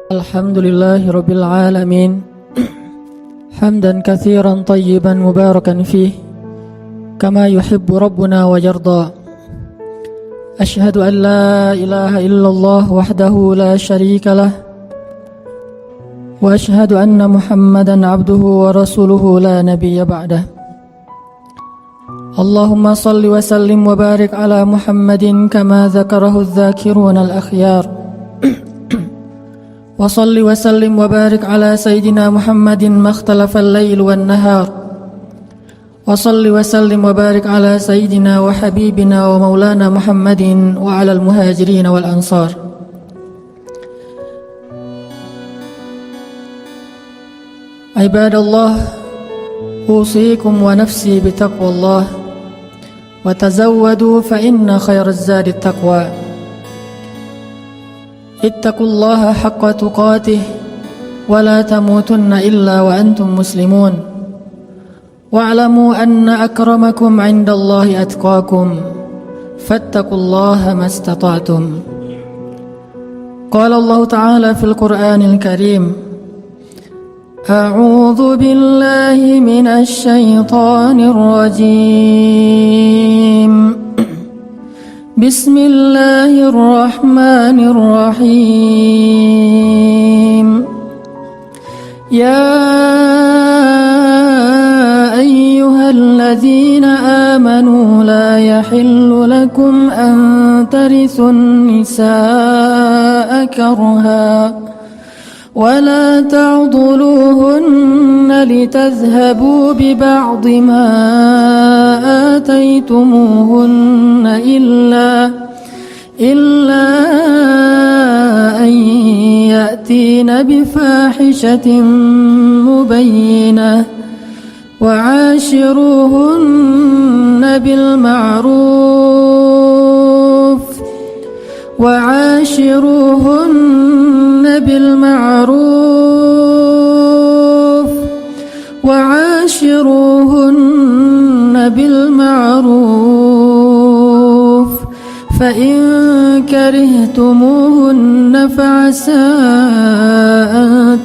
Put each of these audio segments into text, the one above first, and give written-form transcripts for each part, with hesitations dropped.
Alhamdulillahi Rabbil Alamin Hamdan kathiran tayyiban mubarakan fih Kama yuhibbu Rabbuna wa yarda Ashhadu an la ilaha illallah wahdahu la sharika lah Wa ashhadu anna Muhammadan abduhu wa rasuluhu la nabiyya ba'dah Allahumma salli wa sallim wa barik ala Muhammadin Kama zakarahu al-zakiruna al-akhyar وصل وسلم وبارك على سيدنا محمد ما اختلف الليل والنهار وصل وسلم وبارك على سيدنا وحبيبنا ومولانا محمد وعلى المهاجرين والأنصار عباد الله أوصيكم ونفسي بتقوى الله وتزودوا فإن خير الزاد التقوى اتقوا الله حق تقاته ولا تموتن إلا وأنتم مسلمون واعلموا أن أكرمكم عند الله أتقاكم فاتقوا الله ما استطعتم قال الله تعالى في القرآن الكريم أعوذ بالله من الشيطان الرجيم بسم الله الرحمن الرحيم يا أيها الذين آمنوا لا يحل لكم أن ترثوا النساء كرها ولا تعضلوهن لتذهبوا ببعض ما آتيتموهن إلا أن يأتين بفاحشة مبينة وعاشروهن بالمعروف فإن كرهتموهن فعسى أن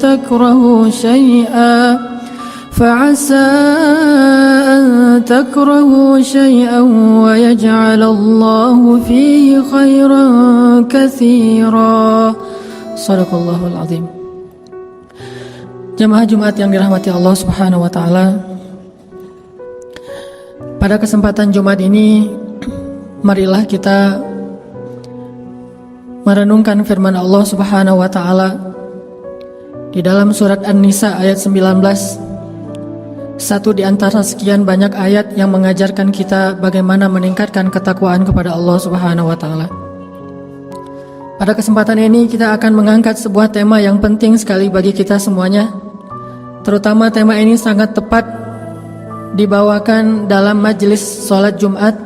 تكرهوا شيئا ويجعل الله فيه خيرا كثيرا Sadaqallahul Azim. Jamaah Jumat yang dirahmati Allah Subhanahu wa taala. Pada kesempatan Jumat ini marilah kita merenungkan firman Allah Subhanahu wa taala di dalam surat An-Nisa ayat 19. Satu di antara sekian banyak ayat yang mengajarkan kita bagaimana meningkatkan ketakwaan kepada Allah Subhanahu wa taala. Pada kesempatan ini kita akan mengangkat sebuah tema yang penting sekali bagi kita semuanya. Terutama tema ini sangat tepat dibawakan dalam majelis sholat Jumat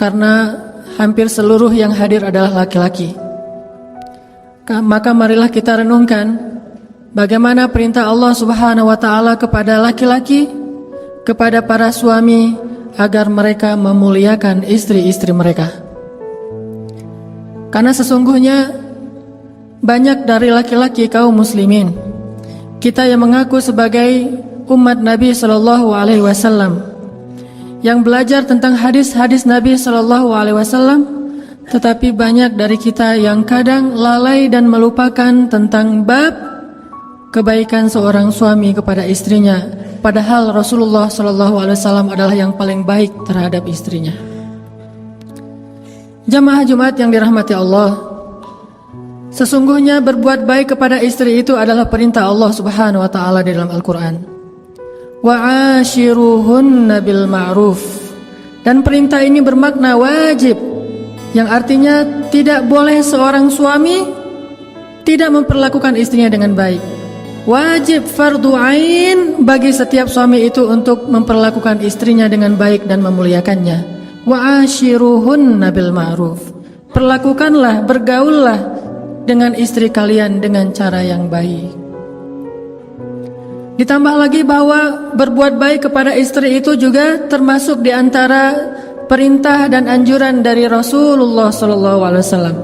karena hampir seluruh yang hadir adalah laki-laki. Maka marilah kita renungkan bagaimana perintah Allah Subhanahu wa taala kepada laki-laki, kepada para suami agar mereka memuliakan istri-istri mereka. Karena sesungguhnya banyak dari laki-laki kaum muslimin, kita yang mengaku sebagai umat Nabi sallallahu alaihi wasallam, yang belajar tentang hadis-hadis Nabi sallallahu alaihi wasallam, tetapi banyak dari kita yang kadang lalai dan melupakan tentang bab kebaikan seorang suami kepada istrinya, padahal Rasulullah sallallahu alaihi wasallam adalah yang paling baik terhadap istrinya. Jamaah Jumat yang dirahmati Allah, sesungguhnya berbuat baik kepada istri itu adalah perintah Allah Subhanahu wa taala di dalam Al-Qur'an. Wa ashiruhunna bil ma'ruf. Dan perintah ini bermakna wajib, yang artinya tidak boleh seorang suami tidak memperlakukan istrinya dengan baik. Wajib fardu ain bagi setiap suami itu untuk memperlakukan istrinya dengan baik dan memuliakannya. Wa ashiruhunna bil ma'ruf. Perlakukanlah, bergaullah dengan istri kalian dengan cara yang baik. Ditambah lagi bahwa berbuat baik kepada istri itu juga termasuk di antara perintah dan anjuran dari Rasulullah sallallahu alaihi wasallam.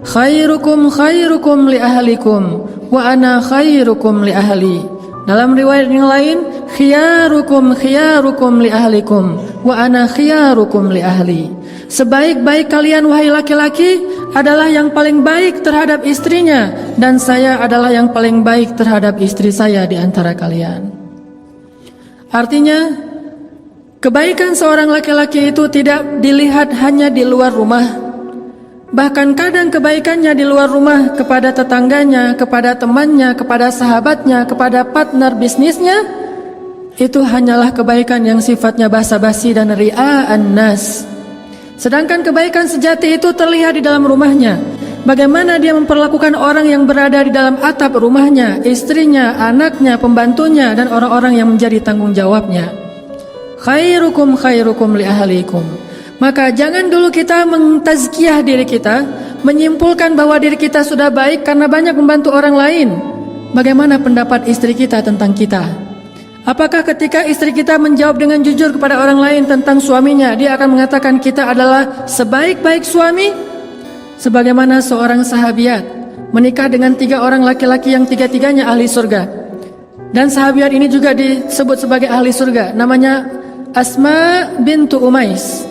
khairukum khairukum li ahlikum wa ana khairukum li ahli. Dalam riwayat yang lain, khiyarukum khiyarukum li ahlikum wa ana khiyarukum li ahli. Sebaik-baik kalian wahai laki-laki adalah yang paling baik terhadap istrinya, dan saya adalah yang paling baik terhadap istri saya di antara kalian. Artinya, kebaikan seorang laki-laki itu tidak dilihat hanya di luar rumah. Bahkan kadang kebaikannya di luar rumah kepada tetangganya, kepada temannya, kepada sahabatnya, kepada partner bisnisnya, itu hanyalah kebaikan yang sifatnya basa-basi dan ria'an nas. Sedangkan kebaikan sejati itu terlihat di dalam rumahnya. Bagaimana dia memperlakukan orang yang berada di dalam atap rumahnya, istrinya, anaknya, pembantunya, dan orang-orang yang menjadi tanggung jawabnya. Khairukum khairukum li ahlikum. Maka jangan dulu kita mentazkiyah diri kita, menyimpulkan bahwa diri kita sudah baik karena banyak membantu orang lain. Bagaimana pendapat istri kita tentang kita? Apakah ketika istri kita menjawab dengan jujur kepada orang lain tentang suaminya, dia akan mengatakan kita adalah sebaik-baik suami? Sebagaimana seorang sahabiat menikah dengan 3 orang laki-laki yang tiga-tiganya ahli surga. Dan sahabiat ini juga disebut sebagai ahli surga. Namanya Asma bintu Umais.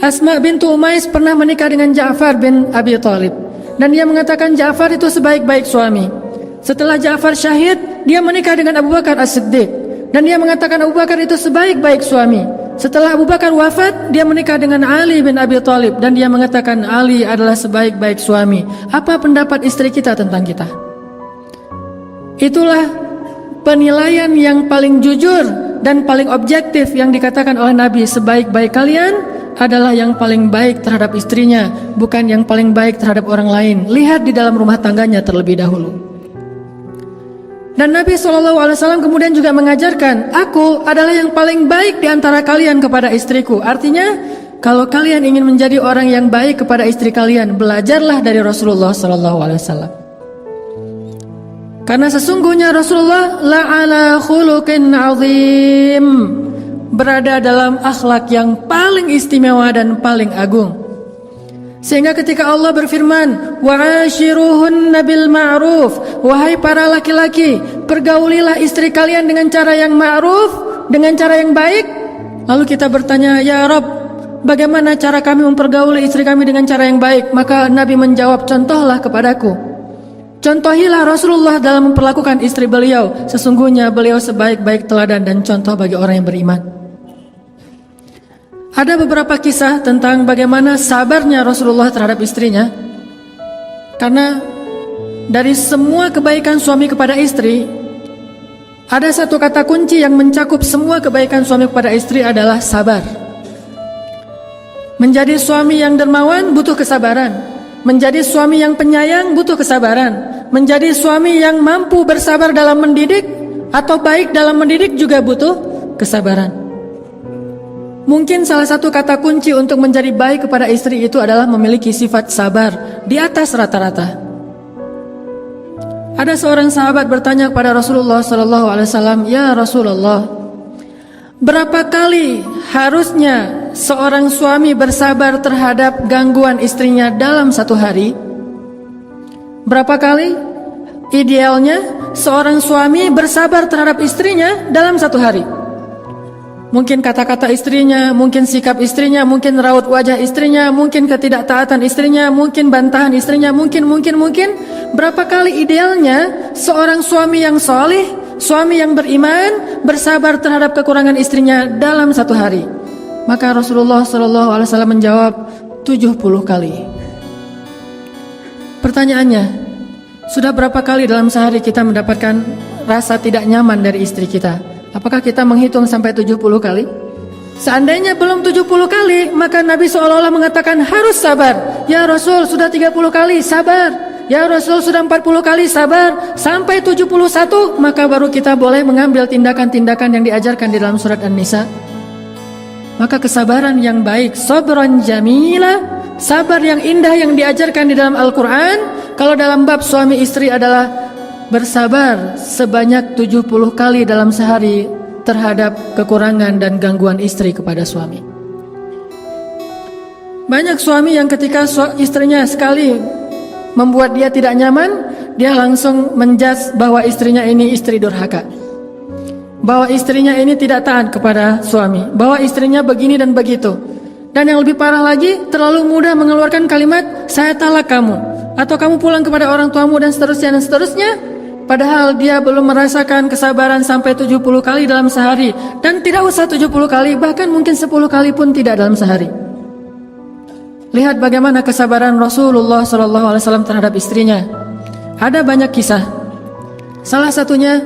Asma bintu Umais pernah menikah dengan Ja'far bin Abi Thalib, dan dia mengatakan Ja'far itu sebaik-baik suami. Setelah Ja'far syahid, dia menikah dengan Abu Bakar As-Siddiq, dan dia mengatakan Abu Bakar itu sebaik-baik suami. Setelah Abu Bakar wafat, dia menikah dengan Ali bin Abi Thalib, dan dia mengatakan Ali adalah sebaik-baik suami. Apa pendapat istri kita tentang kita? Itulah penilaian yang paling jujur dan paling objektif yang dikatakan oleh Nabi. Sebaik-baik kalian adalah yang paling baik terhadap istrinya, bukan yang paling baik terhadap orang lain. Lihat di dalam rumah tangganya terlebih dahulu. Dan Nabi SAW kemudian juga mengajarkan, aku adalah yang paling baik di antara kalian kepada istriku. Artinya, kalau kalian ingin menjadi orang yang baik kepada istri kalian, belajarlah dari Rasulullah SAW. Karena sesungguhnya Rasulullah la'ala khuluqin azim, berada dalam akhlak yang paling istimewa dan paling agung. Sehingga ketika Allah berfirman, wa'ashiruhunna bil ma'ruf, wahai para laki-laki, pergaulilah istri kalian dengan cara yang ma'ruf, dengan cara yang baik. Lalu kita bertanya, ya Rabb, bagaimana cara kami mempergauli istri kami dengan cara yang baik? Maka Nabi menjawab, contohlah kepadaku. Contohilah Rasulullah dalam memperlakukan istri beliau. Sesungguhnya beliau sebaik-baik teladan dan contoh bagi orang yang beriman. Ada beberapa kisah tentang bagaimana sabarnya Rasulullah terhadap istrinya. Karena dari semua kebaikan suami kepada istri, ada satu kata kunci yang mencakup semua kebaikan suami kepada istri adalah sabar. Menjadi suami yang dermawan butuh kesabaran. Menjadi suami yang penyayang butuh kesabaran. Menjadi suami yang mampu bersabar dalam mendidik atau baik dalam mendidik juga butuh kesabaran. Mungkin salah satu kata kunci untuk menjadi baik kepada istri itu adalah memiliki sifat sabar di atas rata-rata. Ada seorang sahabat bertanya kepada Rasulullah SAW, ya Rasulullah, berapa kali harusnya seorang suami bersabar terhadap gangguan istrinya dalam satu hari? Berapa kali idealnya seorang suami bersabar terhadap istrinya dalam satu hari? Mungkin kata-kata istrinya, mungkin sikap istrinya, mungkin raut wajah istrinya, mungkin ketidaktaatan istrinya, mungkin bantahan istrinya, mungkin. Berapa kali idealnya seorang suami yang soleh, suami yang beriman, bersabar terhadap kekurangan istrinya dalam satu hari? Maka Rasulullah SAW menjawab 70 kali. Pertanyaannya, sudah berapa kali dalam sehari kita mendapatkan rasa tidak nyaman dari istri kita? Apakah kita menghitung sampai 70 kali? Seandainya belum 70 kali, maka Nabi seolah-olah mengatakan harus sabar. Ya Rasul, sudah 30 kali, sabar. Ya Rasul, sudah 40 kali, sabar. Sampai 71, maka baru kita boleh mengambil tindakan-tindakan yang diajarkan di dalam surat An-Nisa. Maka kesabaran yang baik, sabran jamila, sabar yang indah yang diajarkan di dalam Al-Quran, kalau dalam bab suami istri adalah bersabar sebanyak 70 kali dalam sehari terhadap kekurangan dan gangguan istri kepada suami. Banyak suami yang ketika istrinya sekali membuat dia tidak nyaman, dia langsung menjudge bahwa istrinya ini istri durhaka, bahwa istrinya ini tidak taat kepada suami, bahwa istrinya begini dan begitu. Dan yang lebih parah lagi, terlalu mudah mengeluarkan kalimat saya talak kamu, atau kamu pulang kepada orang tuamu, dan seterusnya. Padahal dia belum merasakan kesabaran sampai 70 kali dalam sehari. Dan tidak usah 70 kali, bahkan mungkin 10 kali pun tidak dalam sehari. Lihat bagaimana kesabaran Rasulullah SAW terhadap istrinya. Ada banyak kisah. Salah satunya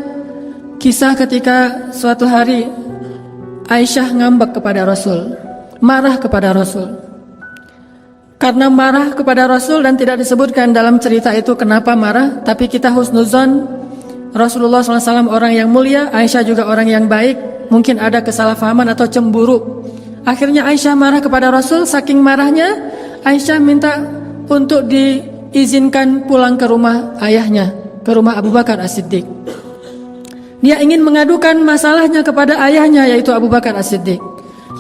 kisah ketika suatu hari Aisyah ngambek kepada Rasul, marah kepada Rasul. Karena marah kepada Rasul dan tidak disebutkan dalam cerita itu kenapa marah, tapi kita husnuzon Rasulullah SAW orang yang mulia, Aisyah juga orang yang baik, mungkin ada kesalahpahaman atau cemburu. Akhirnya Aisyah marah kepada Rasul, saking marahnya Aisyah minta untuk diizinkan pulang ke rumah ayahnya, ke rumah Abu Bakar As-Siddiq. Dia ingin mengadukan masalahnya kepada ayahnya, yaitu Abu Bakar As-Siddiq.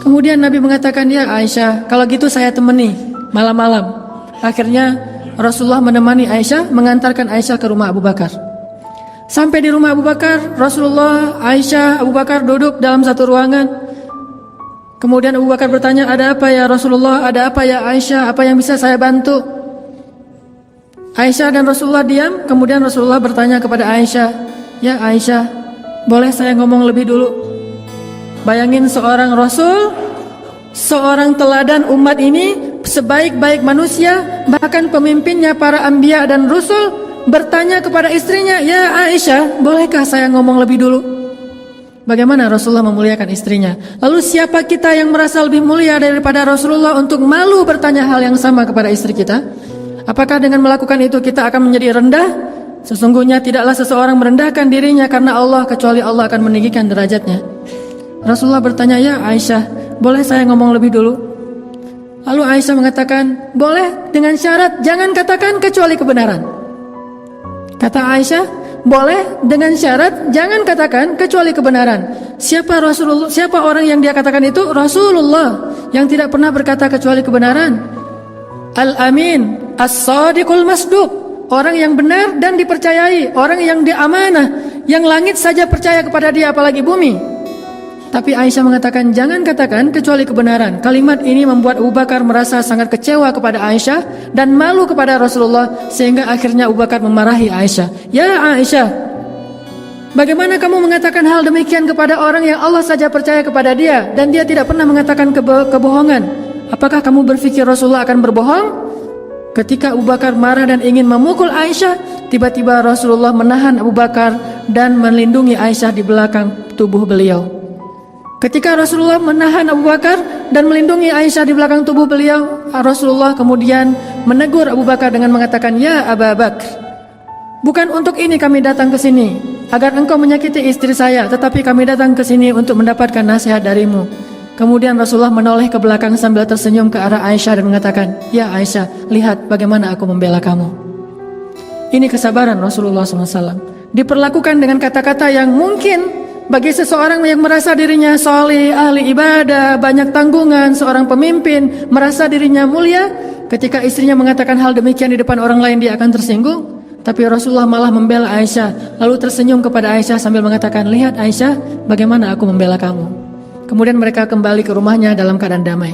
Kemudian Nabi mengatakan, ya Aisyah, kalau gitu saya temani malam-malam. Akhirnya Rasulullah menemani Aisyah, mengantarkan Aisyah ke rumah Abu Bakar. Sampai di rumah Abu Bakar, Rasulullah, Aisyah, Abu Bakar duduk dalam satu ruangan. Kemudian Abu Bakar bertanya, ada apa ya Rasulullah, ada apa ya Aisyah, apa yang bisa saya bantu? Aisyah dan Rasulullah diam. Kemudian Rasulullah bertanya kepada Aisyah, ya Aisyah, boleh saya ngomong lebih dulu? Bayangin seorang Rasul, seorang teladan umat ini, sebaik-baik manusia, bahkan pemimpinnya para anbiya dan rasul, bertanya kepada istrinya, ya Aisyah, bolehkah saya ngomong lebih dulu? Bagaimana Rasulullah memuliakan istrinya? Lalu siapa kita yang merasa lebih mulia daripada Rasulullah untuk malu bertanya hal yang sama kepada istri kita? Apakah dengan melakukan itu kita akan menjadi rendah? Sesungguhnya tidaklah seseorang merendahkan dirinya karena Allah, kecuali Allah akan meninggikan derajatnya. Rasulullah bertanya, ya Aisyah, boleh saya ngomong lebih dulu? Lalu Aisyah mengatakan, boleh, dengan syarat jangan katakan kecuali kebenaran. Kata Aisyah, boleh, dengan syarat jangan katakan kecuali kebenaran. Siapa Rasulullah? Siapa orang yang dia katakan itu? Rasulullah, yang tidak pernah berkata kecuali kebenaran. Al-Amin, As-Sadiqul Masduq, orang yang benar dan dipercayai, orang yang diamanah, yang langit saja percaya kepada dia, apalagi bumi. Tapi Aisyah mengatakan, jangan katakan kecuali kebenaran. Kalimat ini membuat Abu Bakar merasa sangat kecewa kepada Aisyah dan malu kepada Rasulullah, sehingga akhirnya Abu Bakar memarahi Aisyah. Ya Aisyah, bagaimana kamu mengatakan hal demikian kepada orang yang Allah saja percaya kepada dia dan dia tidak pernah mengatakan kebohongan? Apakah kamu berpikir Rasulullah akan berbohong? Ketika Abu Bakar marah dan ingin memukul Aisyah, tiba-tiba Rasulullah menahan Abu Bakar dan melindungi Aisyah di belakang tubuh beliau. Ketika Rasulullah menahan Abu Bakar dan melindungi Aisyah di belakang tubuh beliau, Rasulullah kemudian menegur Abu Bakar dengan mengatakan, ya Abu Bakar, bukan untuk ini kami datang ke sini, agar engkau menyakiti istri saya, tetapi kami datang ke sini untuk mendapatkan nasihat darimu. Kemudian Rasulullah menoleh ke belakang sambil tersenyum ke arah Aisyah dan mengatakan, ya Aisyah, lihat bagaimana aku membela kamu. Ini kesabaran Rasulullah SAW. Diperlakukan dengan kata-kata yang mungkin bagi seseorang yang merasa dirinya saleh, ahli ibadah, banyak tanggungan, seorang pemimpin, merasa dirinya mulia, ketika istrinya mengatakan hal demikian di depan orang lain, dia akan tersinggung. Tapi Rasulullah malah membela Aisyah, lalu tersenyum kepada Aisyah sambil mengatakan, lihat Aisyah, bagaimana aku membela kamu. Kemudian mereka kembali ke rumahnya dalam keadaan damai.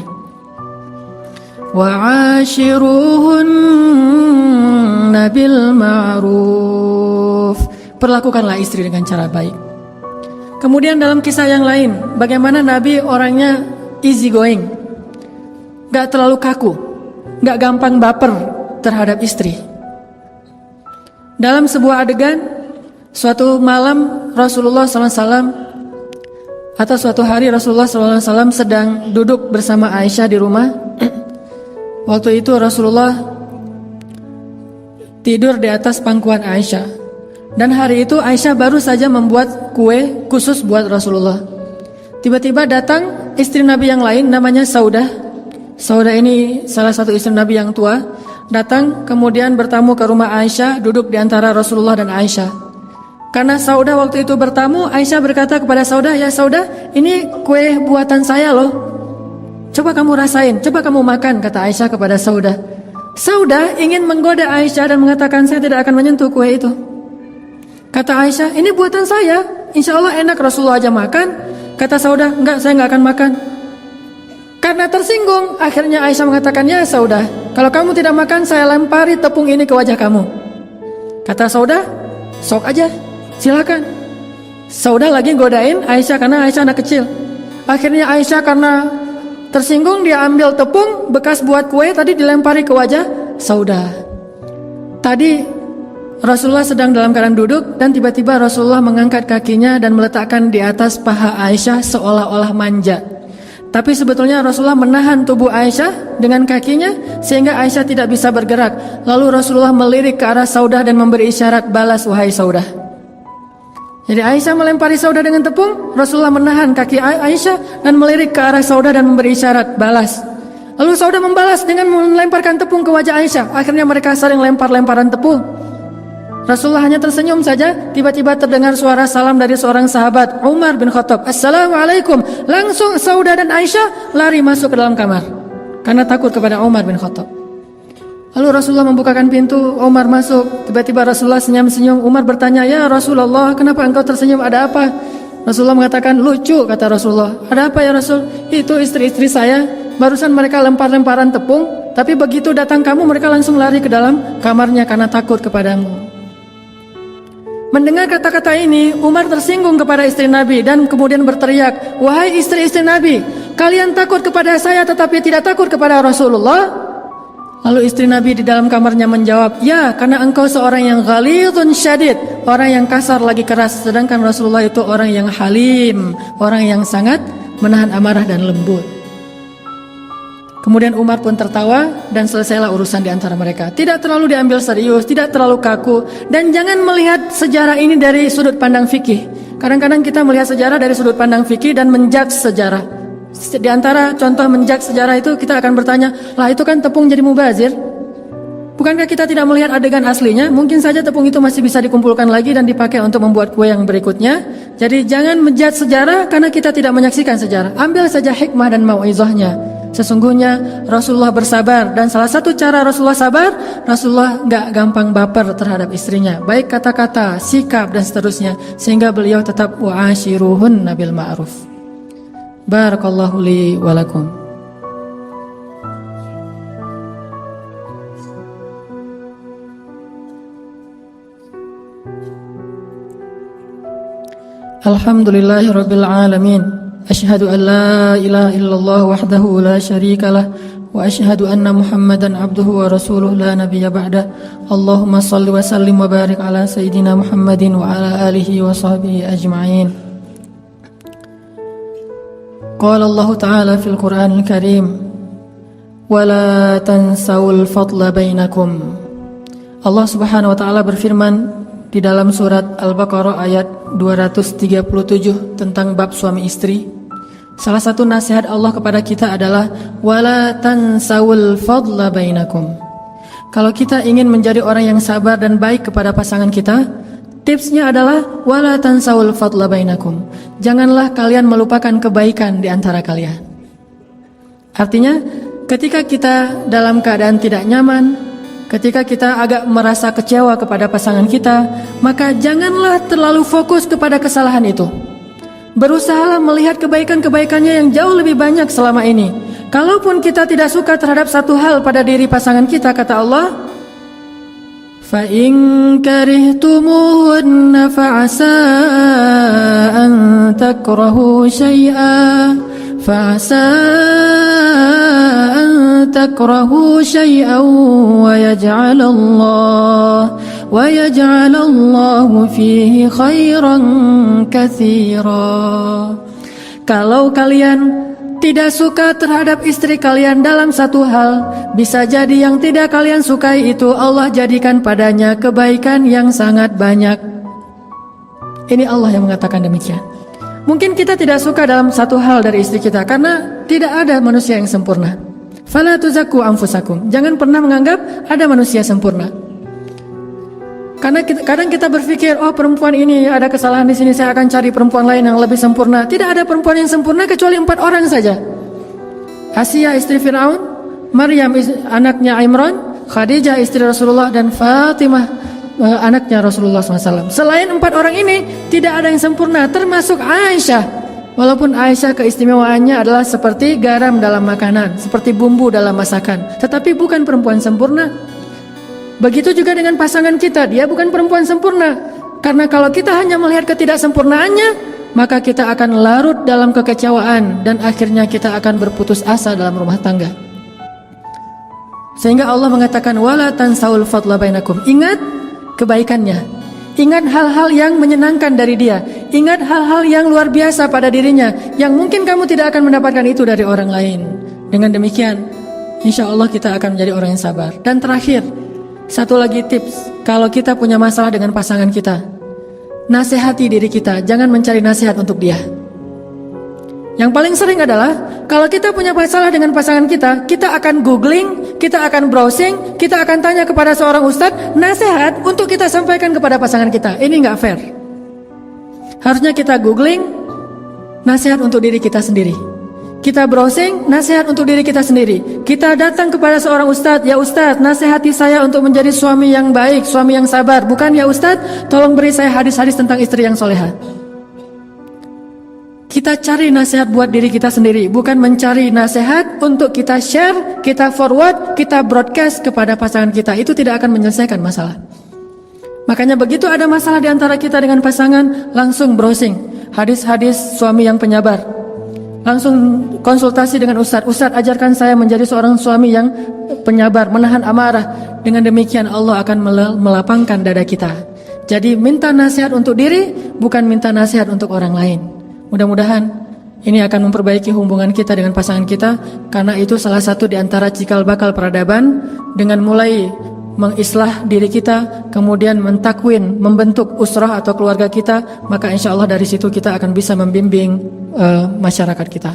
Wa'ashiruhunna bil ma'ruf. Perlakukanlah istri dengan cara baik. Kemudian dalam kisah yang lain, bagaimana Nabi orangnya easy going, gak terlalu kaku, gak gampang baper terhadap istri. Dalam sebuah adegan, suatu malam Rasulullah SAW, atau suatu hari Rasulullah SAW sedang duduk bersama Aisyah di rumah. Waktu itu Rasulullah tidur di atas pangkuan Aisyah. Dan hari itu Aisyah baru saja membuat kue khusus buat Rasulullah. Tiba-tiba datang istri Nabi yang lain, namanya Saudah. Saudah ini salah satu istri Nabi yang tua. Datang kemudian bertamu ke rumah Aisyah, duduk di antara Rasulullah dan Aisyah. Karena Saudah waktu itu bertamu, Aisyah berkata kepada Saudah, ya Saudah, ini kue buatan saya loh, coba kamu rasain, coba kamu makan, kata Aisyah kepada Saudah. Saudah ingin menggoda Aisyah dan mengatakan, saya tidak akan menyentuh kue itu. Kata Aisyah, ini buatan saya, insya Allah enak, Rasulullah aja makan. Kata Saudah, enggak, saya enggak akan makan. Karena tersinggung, akhirnya Aisyah mengatakan, ya Saudah, kalau kamu tidak makan, saya lempari tepung ini ke wajah kamu. Kata Saudah, sok aja, silakan. Saudah lagi godain Aisyah karena Aisyah anak kecil. Akhirnya Aisyah karena tersinggung, dia ambil tepung bekas buat kue tadi dilempari ke wajah Saudah. Tadi Rasulullah sedang dalam keadaan duduk dan tiba-tiba Rasulullah mengangkat kakinya dan meletakkan di atas paha Aisyah seolah-olah manja. Tapi sebetulnya Rasulullah menahan tubuh Aisyah dengan kakinya sehingga Aisyah tidak bisa bergerak. Lalu Rasulullah melirik ke arah Saudah dan memberi isyarat, balas wahai Saudah. Jadi Aisyah melempari Saudah dengan tepung, Rasulullah menahan kaki Aisyah dan melirik ke arah Saudah dan memberi isyarat, balas. Lalu Saudah membalas dengan melemparkan tepung ke wajah Aisyah. Akhirnya mereka saling lempar-lemparan tepung. Rasulullah hanya tersenyum saja. Tiba-tiba terdengar suara salam dari seorang sahabat, Umar bin Khattab. Assalamualaikum. Langsung Saudah dan Aisyah lari masuk ke dalam kamar karena takut kepada Umar bin Khattab. Lalu Rasulullah membukakan pintu, Umar masuk. Tiba-tiba Rasulullah senyum-senyum. Umar bertanya, ya Rasulullah, kenapa engkau tersenyum, ada apa? Rasulullah mengatakan, lucu, kata Rasulullah. Ada apa ya Rasul? Itu istri-istri saya, barusan mereka lempar-lemparan tepung, tapi begitu datang kamu mereka langsung lari ke dalam kamarnya karena takut kepadamu. Mendengar kata-kata ini, Umar tersinggung kepada istri Nabi dan kemudian berteriak, wahai istri-istri Nabi, kalian takut kepada saya tetapi tidak takut kepada Rasulullah? Lalu istri Nabi di dalam kamarnya menjawab, ya, karena engkau seorang yang ghalidhun syadid, orang yang kasar lagi keras, sedangkan Rasulullah itu orang yang halim, orang yang sangat menahan amarah dan lembut. Kemudian Umar pun tertawa dan selesailah urusan di antara mereka. Tidak terlalu diambil serius, tidak terlalu kaku. Dan jangan melihat sejarah ini dari sudut pandang fikih. Kadang-kadang kita melihat sejarah dari sudut pandang fikih dan menjudge sejarah. Di antara contoh menjudge sejarah itu kita akan bertanya, lah itu kan tepung jadi mubazir. Bukankah kita tidak melihat adegan aslinya? Mungkin saja tepung itu masih bisa dikumpulkan lagi dan dipakai untuk membuat kue yang berikutnya. Jadi jangan menjudge sejarah karena kita tidak menyaksikan sejarah. Ambil saja hikmah dan mau'izahnya. Sesungguhnya Rasulullah bersabar dan salah satu cara Rasulullah sabar, Rasulullah gak gampang baper terhadap istrinya, baik kata-kata, sikap dan seterusnya, sehingga beliau tetap wa'ashiruhunna bil ma'ruf. Barakallahu li wa lakum. Alhamdulillahirabbil alamin. Asyhadu an la ilaha illallah wahdahu la syarika lah wa asyhadu anna Muhammadan abduhu wa rasuluh la nabiyya ba'da. Allahumma shalli wa sallim wa barik ala sayyidina Muhammadin wa ala alihi wa sahbihi ajma'in. Qala Allah Ta'ala fil Qur'anil Karim, wa la tansawul fadla bainakum. Allah Subhanahu wa taala berfirman di dalam surat Al-Baqarah ayat 237 tentang bab suami istri. Salah satu nasihat Allah kepada kita adalah wala tansawul fadla bainakum. Kalau kita ingin menjadi orang yang sabar dan baik kepada pasangan kita, tipsnya adalah wala tansawul fadla bainakum. Janganlah kalian melupakan kebaikan di antara kalian. Artinya, ketika kita dalam keadaan tidak nyaman, ketika kita agak merasa kecewa kepada pasangan kita, maka janganlah terlalu fokus kepada kesalahan itu. Berusahalah melihat kebaikan-kebaikannya yang jauh lebih banyak selama ini. Kalaupun kita tidak suka terhadap satu hal pada diri pasangan kita, kata Allah, fa in karihtumuhunna fa'asa an takrahu syai'an fa'asa an takrahu syai'an wa yaj'alallahu fihi khairan katsira. Kalau kalian tidak suka terhadap istri kalian dalam satu hal, bisa jadi yang tidak kalian sukai itu Allah jadikan padanya kebaikan yang sangat banyak. Ini Allah yang mengatakan demikian. Mungkin kita tidak suka dalam satu hal dari istri kita karena tidak ada manusia yang sempurna. Fala tuzakku anfusakum. Jangan pernah menganggap ada manusia sempurna. Karena kadang kita berpikir, oh perempuan ini ada kesalahan di sini, saya akan cari perempuan lain yang lebih sempurna. Tidak ada perempuan yang sempurna kecuali 4 orang saja. Asia istri Fir'aun, Maryam anaknya Imran, Khadijah istri Rasulullah, dan Fatimah anaknya Rasulullah SAW. Selain 4 orang ini, tidak ada yang sempurna, termasuk Aisyah. Walaupun Aisyah keistimewaannya adalah seperti garam dalam makanan, seperti bumbu dalam masakan, tetapi bukan perempuan sempurna. Begitu juga dengan pasangan kita, dia bukan perempuan sempurna. Karena kalau kita hanya melihat ketidaksempurnaannya, maka kita akan larut dalam kekecewaan dan akhirnya kita akan berputus asa dalam rumah tangga. Sehingga Allah mengatakan wala tansaul fadla bainakum. Ingat kebaikannya. Ingat hal-hal yang menyenangkan dari dia. Ingat hal-hal yang luar biasa pada dirinya, yang mungkin kamu tidak akan mendapatkan itu dari orang lain. Dengan demikian, insya Allah kita akan menjadi orang yang sabar. Dan terakhir, satu lagi tips. Kalau kita punya masalah dengan pasangan kita, nasihati diri kita, jangan mencari nasihat untuk dia. Yang paling sering adalah kalau kita punya masalah dengan pasangan kita, kita akan googling, kita akan browsing, kita akan tanya kepada seorang ustadz nasihat untuk kita sampaikan kepada pasangan kita. Ini nggak fair. Harusnya kita googling nasihat untuk diri kita sendiri. Kita browsing nasihat untuk diri kita sendiri. Kita datang kepada seorang ustadz, ya ustadz, nasihati saya untuk menjadi suami yang baik, suami yang sabar. Bukan ya ustadz, tolong beri saya hadis-hadis tentang istri yang soleha. Kita cari nasihat buat diri kita sendiri, bukan mencari nasihat untuk kita share, kita forward, kita broadcast kepada pasangan kita. Itu tidak akan menyelesaikan masalah. Makanya begitu ada masalah di antara kita dengan pasangan, langsung browsing hadis-hadis suami yang penyabar. Langsung konsultasi dengan ustadz. Ustadz, ajarkan saya menjadi seorang suami yang penyabar, menahan amarah. Dengan demikian Allah akan melapangkan dada kita. Jadi minta nasihat untuk diri, bukan minta nasihat untuk orang lain. Mudah-mudahan ini akan memperbaiki hubungan kita dengan pasangan kita, karena itu salah satu di antara cikal bakal peradaban. Dengan mulai mengislah diri kita, kemudian mentakwin, membentuk usrah atau keluarga kita, maka insya Allah dari situ kita akan bisa membimbing masyarakat kita.